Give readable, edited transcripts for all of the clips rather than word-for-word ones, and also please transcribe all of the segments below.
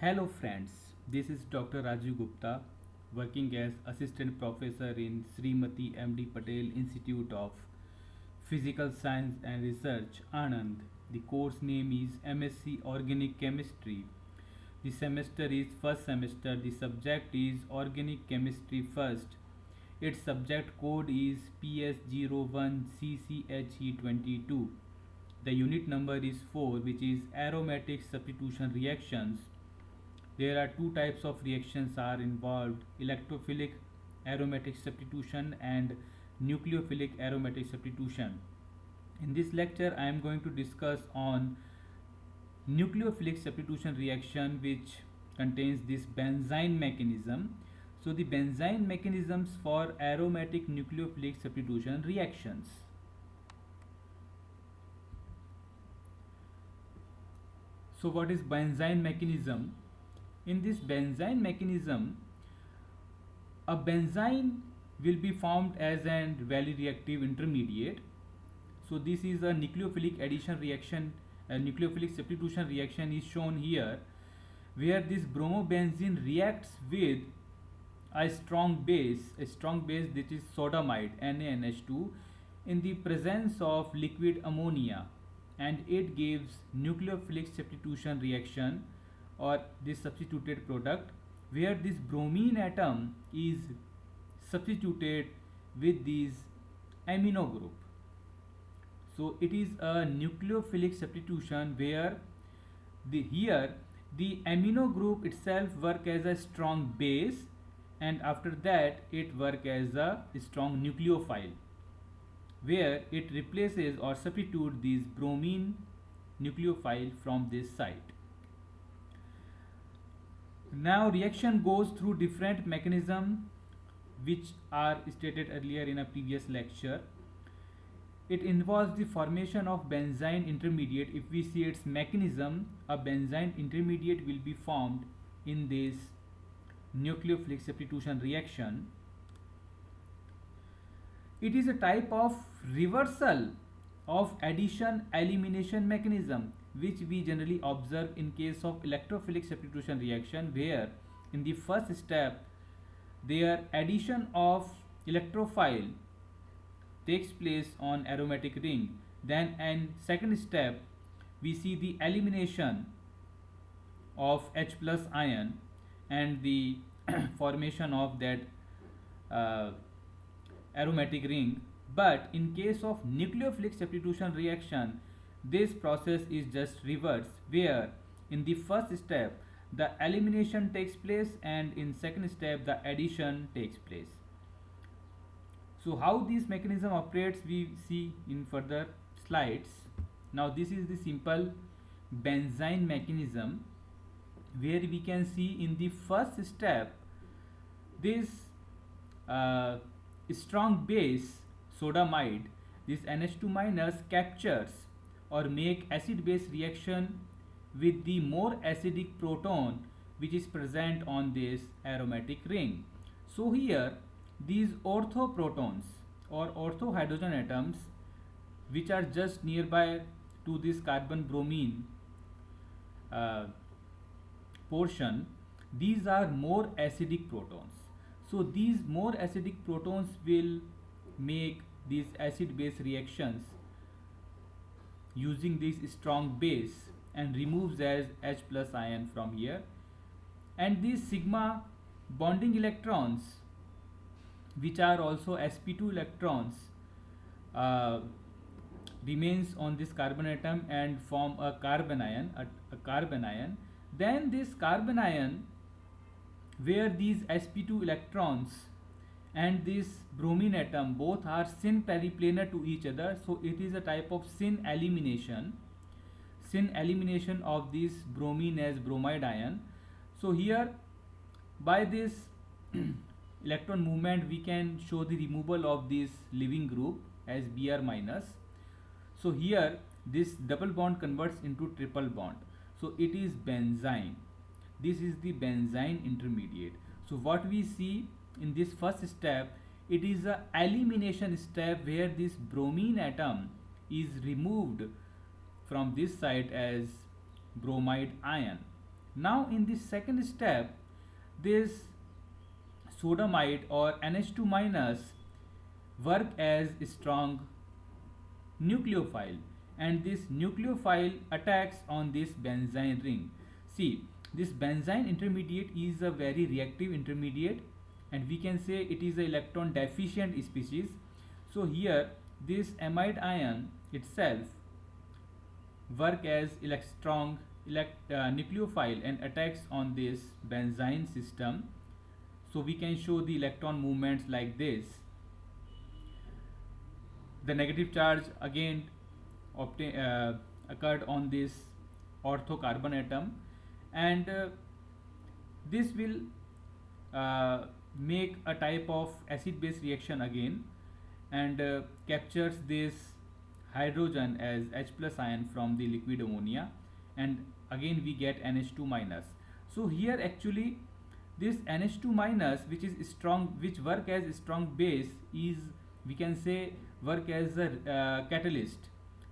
Hello friends, this is Dr. Rajiv Gupta working as Assistant Professor in Srimati M.D. Patel Institute of Physical Science and Research, Anand. The course name is MSc Organic Chemistry. The semester is first semester. The subject is Organic Chemistry first. Its subject code is PS01CCHE22. The unit number is 4, which is aromatic substitution reactions. There are two types of reactions are involved: electrophilic aromatic substitution and nucleophilic aromatic substitution. In this lecture I am going to discuss on nucleophilic substitution reaction, which contains this benzene mechanism. So the benzene mechanisms for aromatic nucleophilic substitution reactions. So what is benzene mechanism? In this benzene mechanism, a benzene will be formed as an valley reactive intermediate. So this is a nucleophilic addition reaction. A nucleophilic substitution reaction is shown here, where this bromobenzene reacts with a strong base which is sodamide NaNH2 in the presence of liquid ammonia, and it gives nucleophilic substitution reaction or this substituted product, where this bromine atom is substituted with these amino group. So it is a nucleophilic substitution where the amino group itself work as a strong base, and after that it work as a strong nucleophile, where it replaces or substitute these bromine nucleophile from this site. Now reaction goes through different mechanism which are stated earlier in a previous lecture. It involves the formation of benzene intermediate. If we see its mechanism, a benzene intermediate will be formed in this nucleophilic substitution reaction. It is a type of reversal of addition elimination mechanism which we generally observe in case of electrophilic substitution reaction, where in the first step their addition of electrophile takes place on aromatic ring. Then in second step we see the elimination of H plus ion and the formation of that aromatic ring. But in case of nucleophilic substitution reaction, this process is just reverse, where in the first step the elimination takes place and in second step the addition takes place. So how this mechanism operates we see in further slides. Now this is the simple benzene mechanism, where we can see in the first step this strong base sodamide, this NH2 minus captures or make acid base reaction with the more acidic proton which is present on this aromatic ring. So here these orthoprotons or orthohydrogen atoms, which are just nearby to this carbon bromine portion, these are more acidic protons. So these more acidic protons will make these acid base reactions using this strong base and removes as H plus ion from here, and these sigma bonding electrons, which are also sp2 electrons, remains on this carbon atom and form a carbon ion. Then this carbon ion, where these sp2 electrons and this bromine atom both are syn periplanar to each other, so it is a type of syn elimination of this bromine as bromide ion. So here by this electron movement we can show the removal of this leaving group as Br minus. So here this double bond converts into triple bond, so it is benzene. This is the benzene intermediate. So what we see in this first step, it is a elimination step where this bromine atom is removed from this site as bromide ion. Now in the second step, this sodamide or NH2 minus work as strong nucleophile, and this nucleophile attacks on this benzene ring. See, this benzene intermediate is a very reactive intermediate, and we can say it is an electron deficient species. So here this amide ion itself work as strong nucleophile and attacks on this benzene system. So we can show the electron movements like this. The negative charge again occurred on this ortho carbon atom, and this will make a type of acid base reaction again, and captures this hydrogen as H plus ion from the liquid ammonia, and again we get NH2 minus. So here actually this NH2 minus, which is strong, which work as strong base, is, we can say, work as a catalyst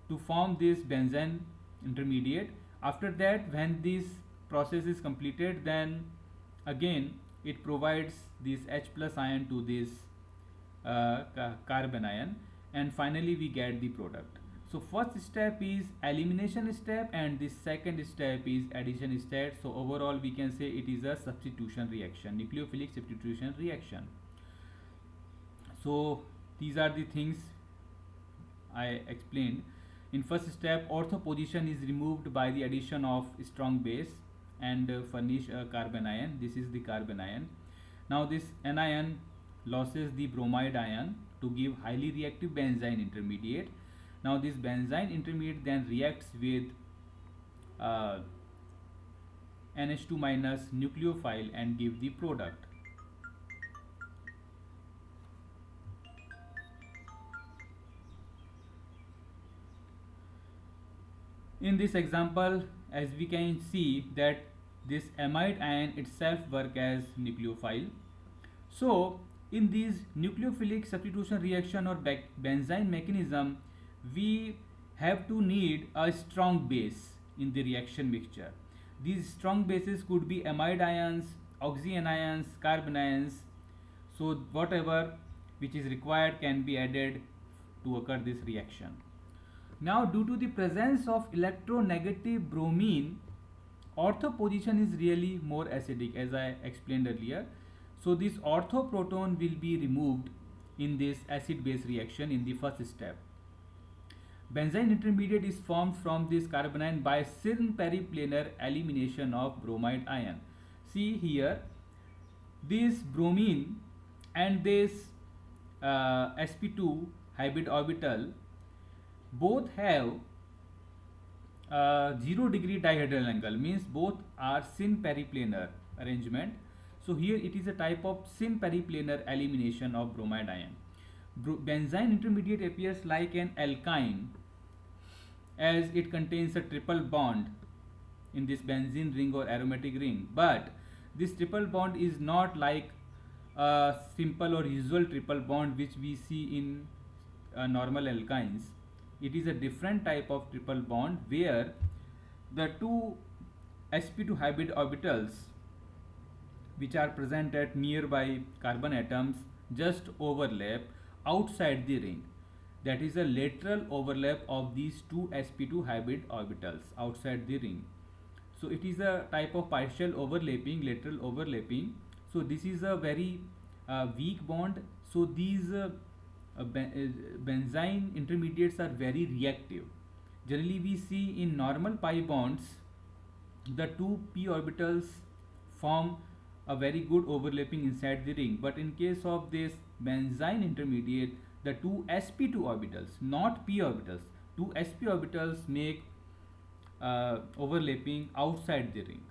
to form this benzene intermediate. After that, when this process is completed, then again it provides this H plus ion to this carbon ion, and finally we get the product. So first step is elimination step, and the second step is addition step. So overall we can say it is a substitution reaction, nucleophilic substitution reaction. So these are the things I explained. In first step, ortho position is removed by the addition of strong base and furnish a carbon ion. This is the carbon ion. Now this anion loses the bromide ion to give highly reactive benzene intermediate. Now this benzene intermediate then reacts with NH2 minus nucleophile and give the product. In this example, as we can see that this amide ion itself work as nucleophile. So in these nucleophilic substitution reaction or benzene mechanism, we have to need a strong base in the reaction mixture. These strong bases could be amide ions, oxyanions, carbon ions. So whatever which is required can be added to occur this reaction. Now due to the presence of electronegative bromine, ortho position is really more acidic, as I explained earlier. So this ortho proton will be removed in this acid base reaction in the first step. Benzene intermediate is formed from this carbon ion by syn periplanar elimination of bromide ion. See here, this bromine and this sp2 hybrid orbital both have 0 degree dihedral angle, means both are syn periplanar arrangement. So here it is a type of syn periplanar elimination of bromide ion. Benzene intermediate appears like an alkyne, as it contains a triple bond in this benzene ring or aromatic ring, but this triple bond is not like a simple or usual triple bond which we see in normal alkynes. It is a different type of triple bond where the two sp2 hybrid orbitals which are present at nearby carbon atoms just overlap outside the ring. That is a lateral overlap of these two sp2 hybrid orbitals outside the ring. So it is a type of partial overlapping, lateral overlapping. So this is a very weak bond. So these benzene intermediates are very reactive. Generally we see in normal pi bonds the two p orbitals form a very good overlapping inside the ring, but in case of this benzene intermediate, the two sp2 orbitals, not p orbitals, two sp orbitals make overlapping outside the ring.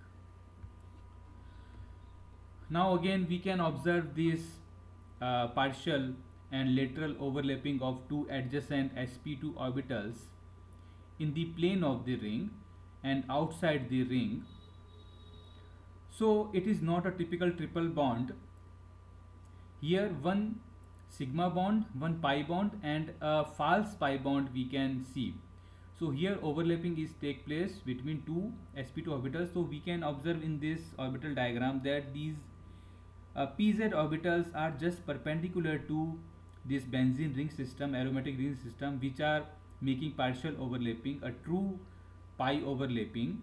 Now again we can observe this partial and lateral overlapping of two adjacent sp2 orbitals in the plane of the ring and outside the ring. So it is not a typical triple bond. Here one sigma bond, one pi bond and a false pi bond we can see. So here overlapping is take place between two sp2 orbitals. So we can observe in this orbital diagram that these pz orbitals are just perpendicular to this benzene ring system, aromatic ring system, which are making partial overlapping, a true pi overlapping,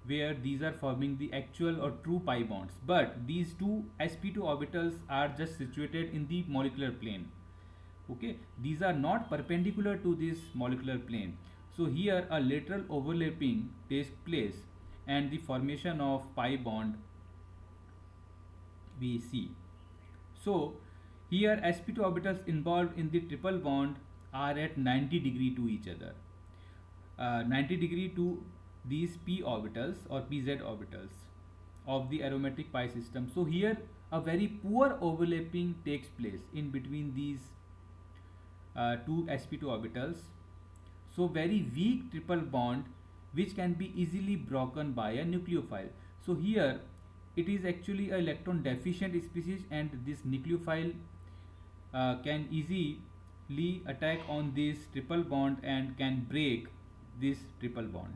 where these are forming the actual or true pi bonds. But these two sp2 orbitals are just situated in the molecular plane. Okay, these are not perpendicular to this molecular plane. So here a lateral overlapping takes place and the formation of pi bond we see. So here sp2 orbitals involved in the triple bond are at 90 degree to each other. 90 degree to these p orbitals or pz orbitals of the aromatic pi system. So here a very poor overlapping takes place in between these two sp2 orbitals. So very weak triple bond which can be easily broken by a nucleophile. So here it is actually a electron deficient species, and this nucleophile can easily attack on this triple bond and can break this triple bond.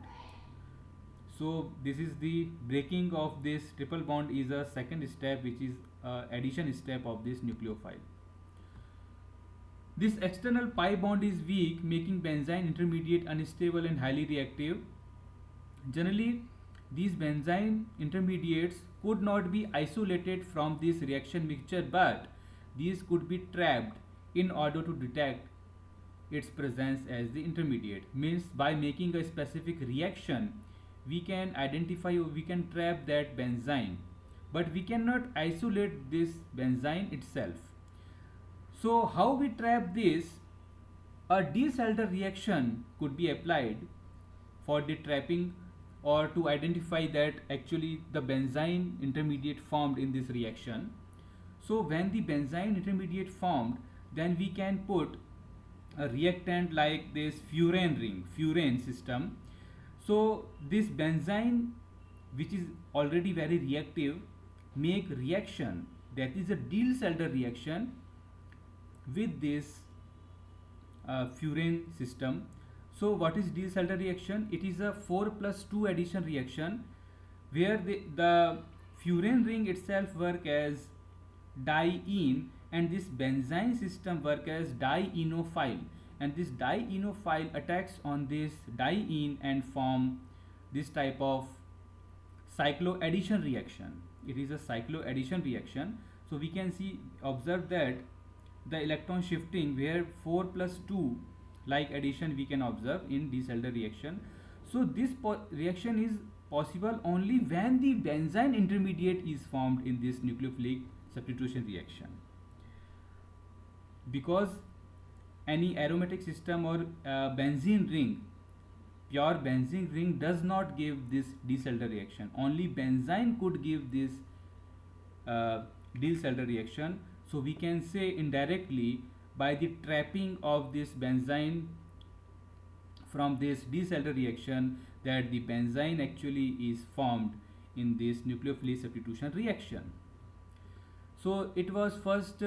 So this is the breaking of this triple bond is a second step, which is addition step of this nucleophile. This external pi bond is weak, making benzene intermediate unstable and highly reactive. Generally, these benzene intermediates could not be isolated from this reaction mixture, but these could be trapped in order to detect its presence as the intermediate. Means by making a specific reaction, we can identify or we can trap that benzene, but we cannot isolate this benzene itself. So how we trap this? A de-Salter reaction could be applied for the trapping or to identify that actually the benzene intermediate formed in this reaction. So when the benzene intermediate formed, then we can put a reactant like this furane ring, furane system. So this benzene, which is already very reactive, make reaction, that is a Diels-Alder reaction with this furane system. So what is Diels-Alder reaction? It is a 4+2 addition reaction where the furane ring itself work as diene and this benzene system work as dienophile, and this dienophile attacks on this diene and form this type of cycloaddition reaction. It is a cycloaddition reaction. So we can observe that the electron shifting where 4+2 like addition we can observe in Diels-Alder reaction. So this reaction is possible only when the benzene intermediate is formed in this nucleophilic substitution reaction, because any aromatic system or benzene ring, pure benzene ring does not give this Diels-Alder reaction. Only benzene could give this Diels-Alder reaction. So we can say indirectly by the trapping of this benzene from this Diels-Alder reaction that the benzene actually is formed in this nucleophilic substitution reaction. So it was first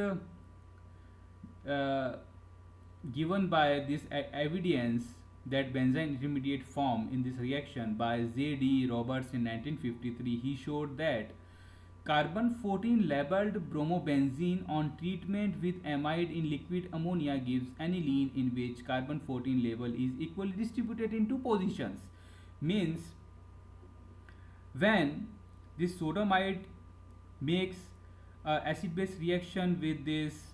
given by this evidence that benzene intermediate form in this reaction by J.D. Roberts in 1953. He showed that carbon 14 labeled bromobenzene on treatment with amide in liquid ammonia gives aniline in which carbon 14 label is equally distributed in two positions. Means when this sodomide makes acid base reaction with this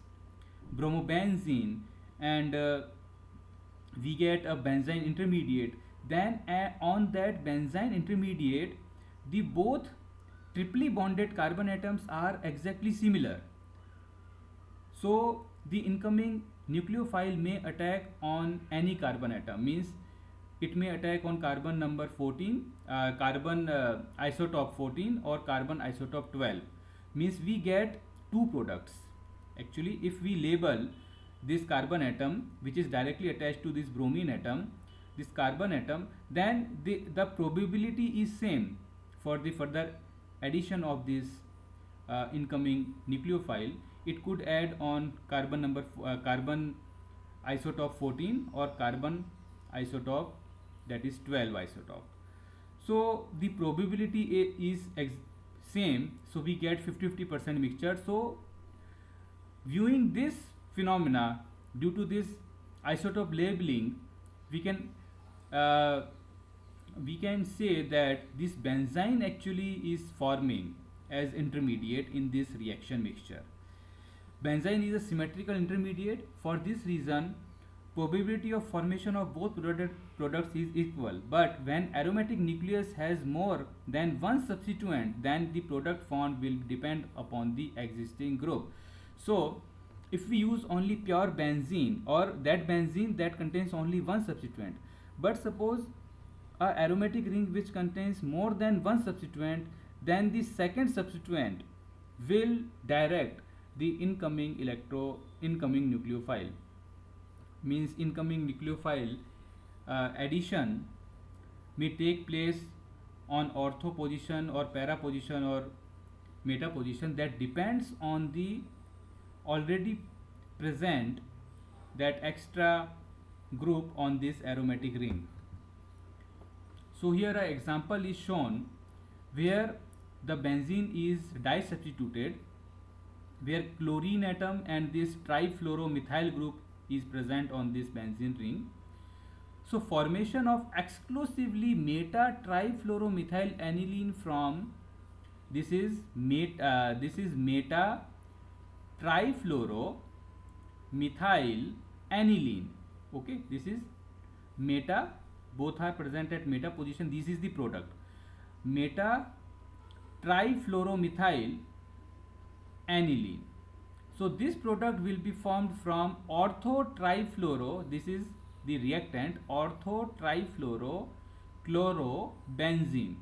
bromobenzene and we get a benzene intermediate, then on that benzene intermediate the both triply bonded carbon atoms are exactly similar. So the incoming nucleophile may attack on any carbon atom. Means it may attack on carbon number 14, carbon isotope 14 or carbon isotope 12. Means we get two products. Actually, if we label this carbon atom which is directly attached to this bromine atom, this carbon atom, then the probability is same for the further addition of this incoming nucleophile. It could add on carbon number carbon isotope 14 or carbon isotope that is 12 isotope. So the probability is same, so we get 50-50% mixture. So viewing this phenomena, due to this isotope labeling, we can uh, we can say that this benzene actually is forming as intermediate in this reaction mixture. Benzene is a symmetrical intermediate. For this reason, probability of formation of both products is equal. But when aromatic nucleus has more than one substituent, then the product formed will depend upon the existing group. So, if we use only pure benzene, or that benzene that contains only one substituent, but suppose a aromatic ring which contains more than one substituent, then the second substituent will direct the incoming nucleophile, means incoming nucleophile addition may take place on ortho position or para position or meta position. That depends on the already present that extra group on this aromatic ring. So here an example is shown where the benzene is disubstituted, where chlorine atom and this trifluoromethyl group is present on this benzene ring. So formation of exclusively meta trifluoromethyl aniline from this is meta trifluoromethyl aniline. Okay, this is meta, both are present at meta position. This is the product, meta trifluoromethyl aniline. So this product will be formed from ortho trifluoro, this is the reactant, ortho trifluoro chlorobenzene.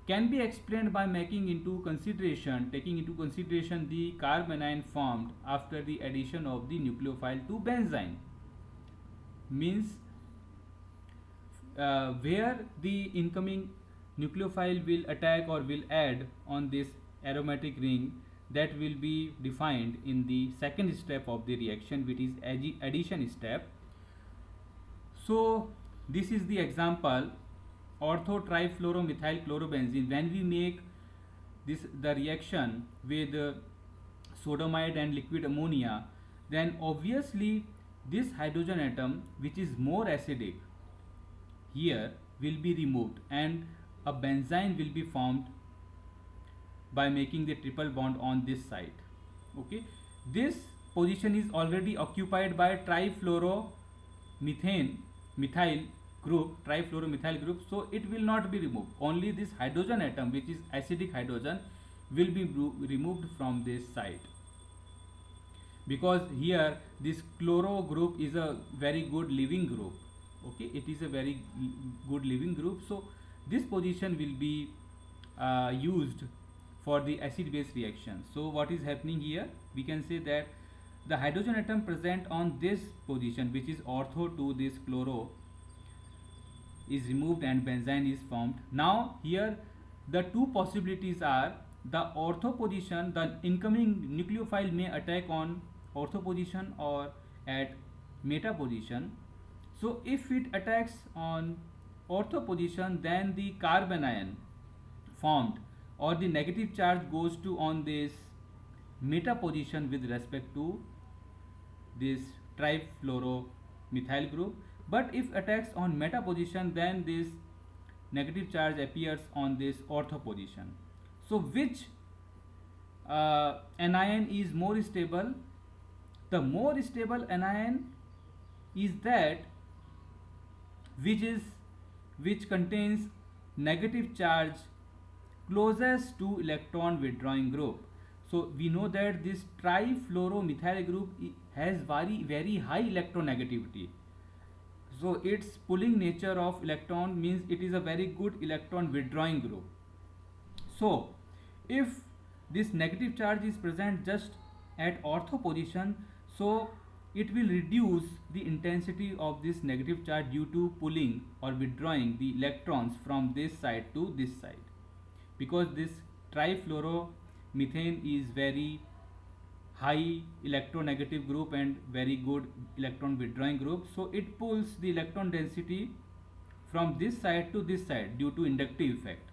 Can be explained by taking into consideration the carbanion formed after the addition of the nucleophile to benzene. Means where the incoming nucleophile will attack or will add on this aromatic ring, that will be defined in the second step of the reaction, which is addition step. So this is the example, ortho trifluoromethyl chlorobenzene. When we make the reaction with sodomide and liquid ammonia, then obviously this hydrogen atom, which is more acidic here, will be removed and a benzene will be formed by making the triple bond on this side. Okay, this position is already occupied by trifluoromethyl group, so it will not be removed. Only this hydrogen atom, which is acidic hydrogen, will be removed from this side, because here this chloro group is a very good leaving group. Okay, it is a very good leaving group, so this position will be used for the acid base reaction. So what is happening here, we can say that the hydrogen atom present on this position, which is ortho to this chloro, is removed and benzene is formed. Now here the two possibilities are, the ortho position, the incoming nucleophile may attack on ortho position or at meta position. So if it attacks on ortho position, then the carbanion formed or the negative charge goes to on this meta position with respect to this trifluoromethyl group. But if attacks on meta position, then this negative charge appears on this ortho position. So which anion is more stable? The more stable anion is that which contains negative charge closest to electron withdrawing group. So we know that this trifluoromethyl group has very high electronegativity. So its pulling nature of electron means it is a very good electron withdrawing group. So if this negative charge is present just at ortho position, so it will reduce the intensity of this negative charge due to pulling or withdrawing the electrons from this side to this side, because this trifluoromethane is very high electronegative group and very good electron withdrawing group. So it pulls the electron density from this side to this side due to inductive effect.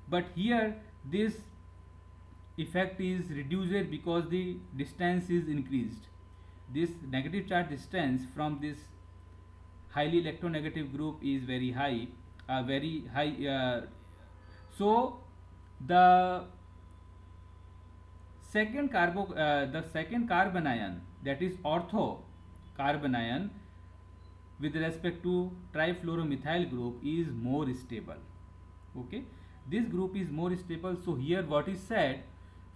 But here this effect is reduced because the distance is increased. This negative charge distance from this highly electronegative group is very high, so the the second carbon ion, that is ortho carbon ion, with respect to trifluoromethyl group is more stable. Okay, this group is more stable. So here what is said,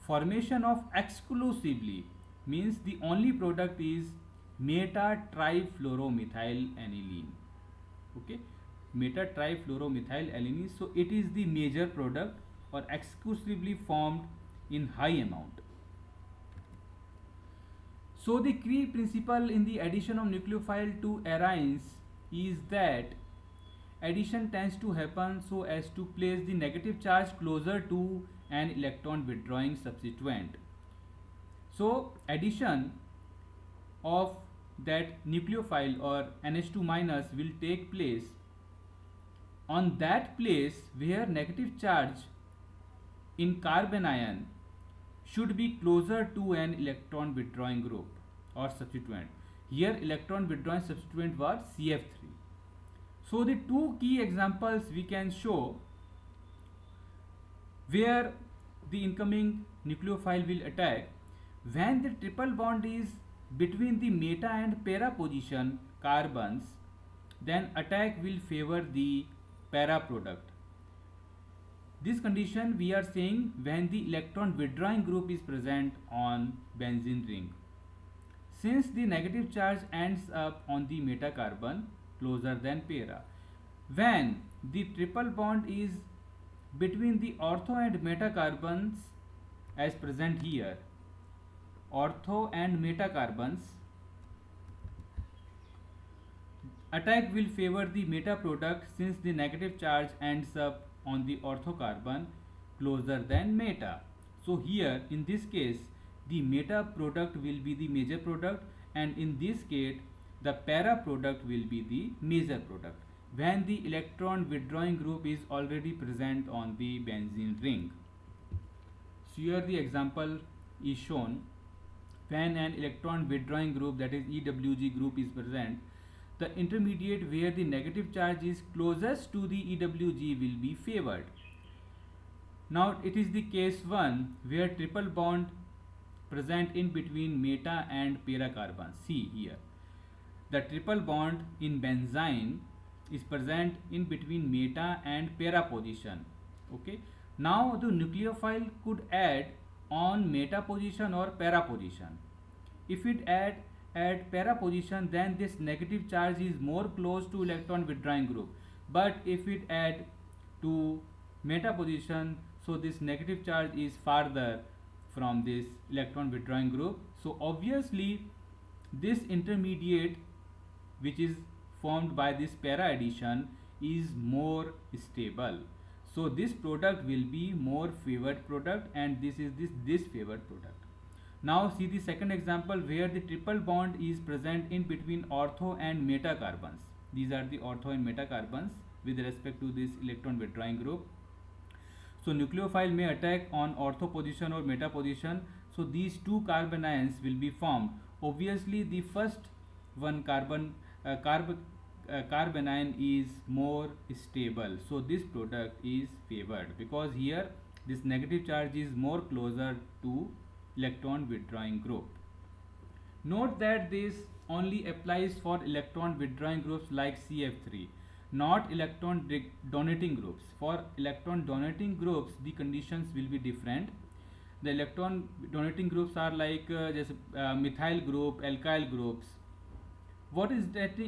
formation of exclusively means the only product is meta trifluoromethyl aniline. Okay, meta trifluoromethyl aniline, so it is the major product or exclusively formed in high amount. So the key principle in the addition of nucleophile to arynes is that addition tends to happen so as to place the negative charge closer to an electron withdrawing substituent. So addition of that nucleophile or NH2 minus will take place on that place where negative charge in carbon ion should be closer to an electron withdrawing group or substituent. Here electron withdrawing substituent was CF3. So the two key examples we can show where the incoming nucleophile will attack when the triple bond is between the meta and para position carbons, then attack will favor the para product. This condition we are saying when the electron withdrawing group is present on benzene ring. Since the negative charge ends up on the meta carbon closer than para. When the triple bond is between the ortho and meta carbons as present here, ortho and meta carbons, attack will favor the meta product since the negative charge ends up on the ortho carbon closer than meta. So here in this case the meta product will be the major product, and in this case the para product will be the major product when the electron withdrawing group is already present on the benzene ring. So here the example is shown. When an electron withdrawing group, that is EWG group, is present, the intermediate where the negative charge is closest to the EWG will be favored. Now it is the case 1 where triple bond present in between meta and para carbon. See here, the triple bond in benzene is present in between meta and para position. Okay, now the nucleophile could add on meta position or para position. If it add at para position, then this negative charge is more close to electron withdrawing group, but if it add to meta position, so this negative charge is farther from this electron withdrawing group. So obviously this intermediate which is formed by this para addition is more stable. So this product will be more favored product, and this is this favored product. Now see the second example where the triple bond is present in between ortho and meta carbons. These are the ortho and meta carbons with respect to this electron withdrawing group. So nucleophile may attack on ortho position or meta position. So these two carbon ions will be formed. Obviously the first one carbon ion is more stable, so this product is favored because here this negative charge is more closer to electron withdrawing group. Note that this only applies for electron withdrawing groups like CF3, not electron donating groups. For electron donating groups the conditions will be different. The electron donating groups are like methyl group, alkyl groups. What is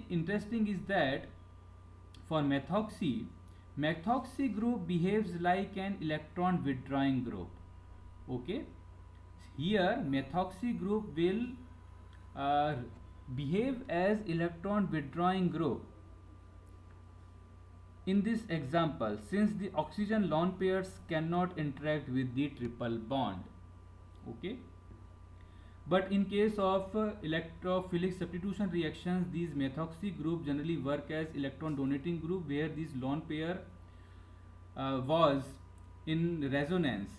interesting is that for methoxy group behaves like an electron withdrawing group. Okay, here methoxy group will behave as electron withdrawing group in this example, since the oxygen lone pairs cannot interact with the triple bond. Okay, But in case of electrophilic substitution reactions, these methoxy group generally work as electron donating group, where this lone pair was in resonance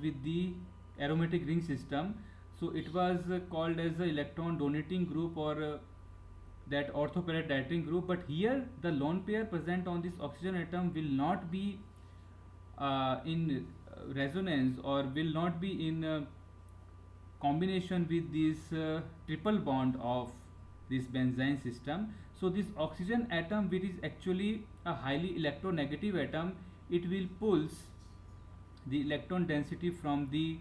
with the aromatic ring system. So it was called as the electron donating group, or that ortho-para dietering group. But here the lone pair present on this oxygen atom will not be in resonance, or will not be in combination with this triple bond of this benzene system. So this oxygen atom, which is actually a highly electronegative atom, it will pulls the electron density from the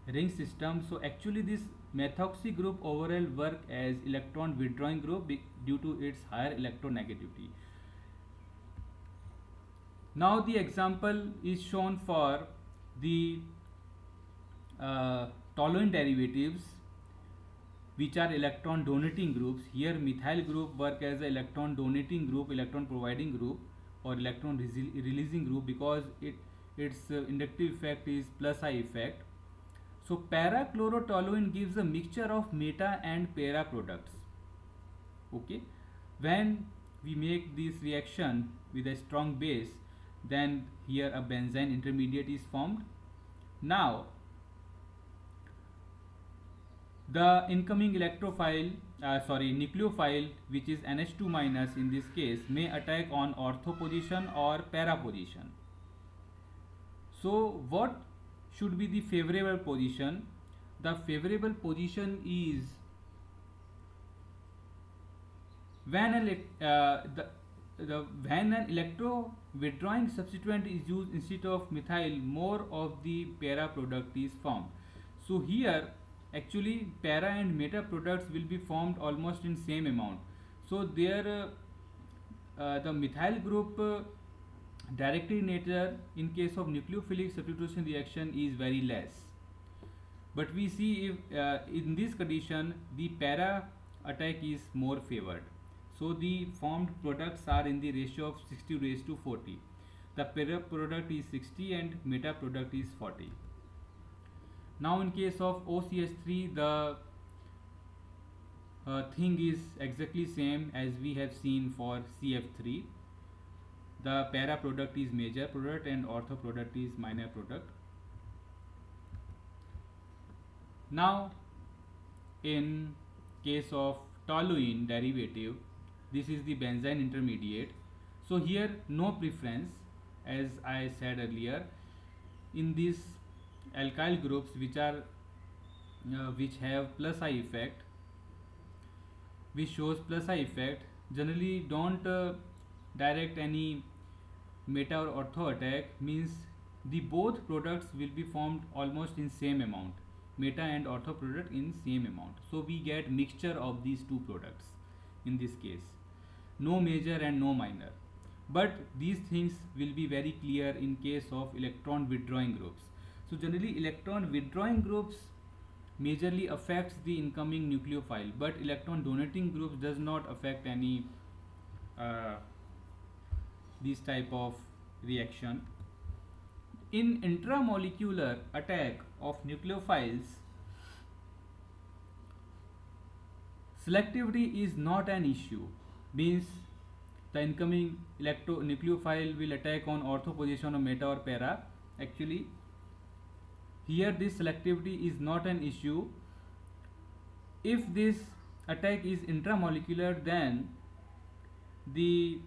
ring system. So actually this methoxy group overall work as electron withdrawing group due to its higher electronegativity. Now the example is shown for the toluene derivatives, which are electron donating groups. Here methyl group work as a electron donating group, electron providing group, or electron releasing group, because its inductive effect is plus I effect. So para-chlorotoluene gives a mixture of meta and para products. Okay, when we make this reaction with a strong base, then here a benzene intermediate is formed. Now the incoming nucleophile, which is NH2 minus in this case, may attack on ortho position or para position. So what should be the favorable position? The favorable position is when when an electro withdrawing substituent is used instead of methyl, more of the para product is formed. So here actually para and meta products will be formed almost in same amount. So there the methyl group directed nature in case of nucleophilic substitution reaction is very less. But we see if in this condition the para attack is more favored. So the formed products are in the ratio of 60:40. The para product is 60 and meta product is 40. Now in case of OCH3, the thing is exactly same as we have seen for CF3. The para product is major product and ortho product is minor product. Now in case of toluene derivative, this is the benzene intermediate. So here no preference, as I said earlier. In these alkyl groups which have plus I effect, which shows plus I effect, generally don't direct any meta or ortho attack, means the both products will be formed almost in same amount, meta and ortho product in same amount. So we get mixture of these two products in this case, no major and no minor. But these things will be very clear in case of electron withdrawing groups. So generally electron withdrawing groups majorly affects the incoming nucleophile, but electron donating groups does not affect any this type of reaction. In intramolecular attack of nucleophiles, selectivity is not an issue, means the incoming nucleophile will attack on ortho position or meta or para. Actually here this selectivity is not an issue. If this attack is intramolecular, then the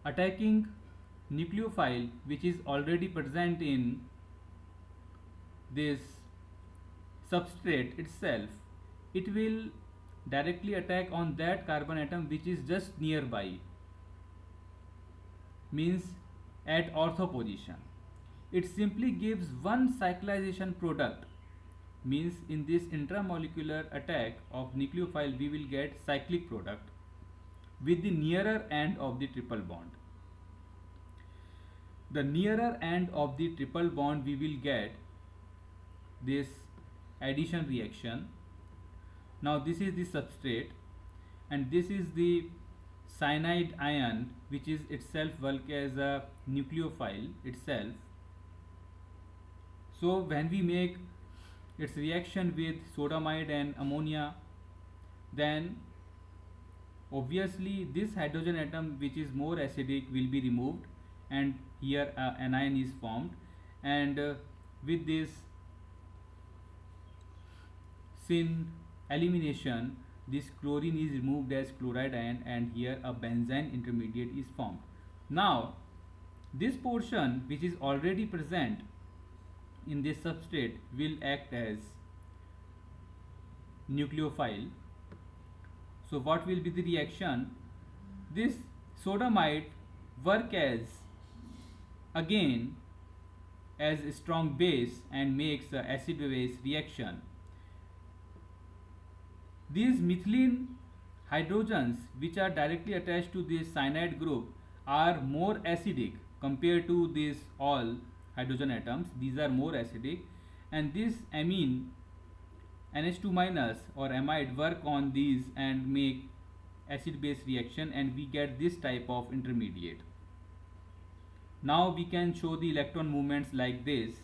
attacking nucleophile, which is already present in this substrate itself, it will directly attack on that carbon atom which is just nearby, means at ortho position. It simply gives one cyclization product, means in this intramolecular attack of nucleophile we will get cyclic product with the nearer end of the triple bond. The nearer end of the triple bond we will get this addition reaction. Now this is the substrate and this is the cyanide ion, which is itself work as a nucleophile itself. So when we make its reaction with sodamide and ammonia, then obviously this hydrogen atom which is more acidic will be removed, and here anion is formed, and with this syn elimination, this chlorine is removed as chloride ion, and here a benzene intermediate is formed. Now this portion which is already present in this substrate will act as nucleophile. So what will be the reaction? This sodamide work as again as a strong base and makes a acid base reaction. These methylene hydrogens which are directly attached to this cyanide group are more acidic compared to these all hydrogen atoms. These are more acidic, and this amine NH2 minus or amide work on these and make acid base reaction, and we get this type of intermediate. Now we can show the electron movements like this,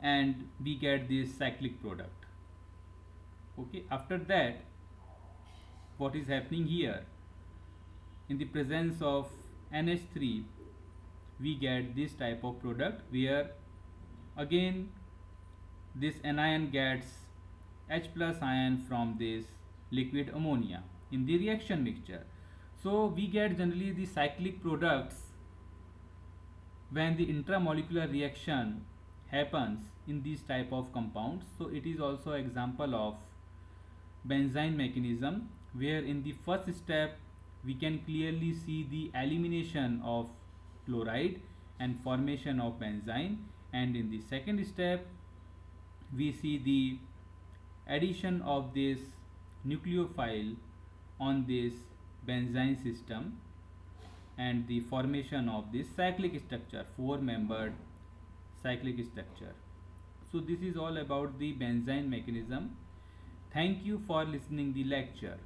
and we get this cyclic product. Okay, after that what is happening here, in the presence of NH3 we get this type of product, where again this anion gets H plus ion from this liquid ammonia in the reaction mixture. So we get generally the cyclic products when the intramolecular reaction happens in these type of compounds. So it is also example of benzene mechanism, where in the first step we can clearly see the elimination of chloride and formation of benzene, and in the second step we see the addition of this nucleophile on this benzene system and the formation of this cyclic structure, four-membered cyclic structure. So this is all about the benzene mechanism. Thank you for listening the lecture.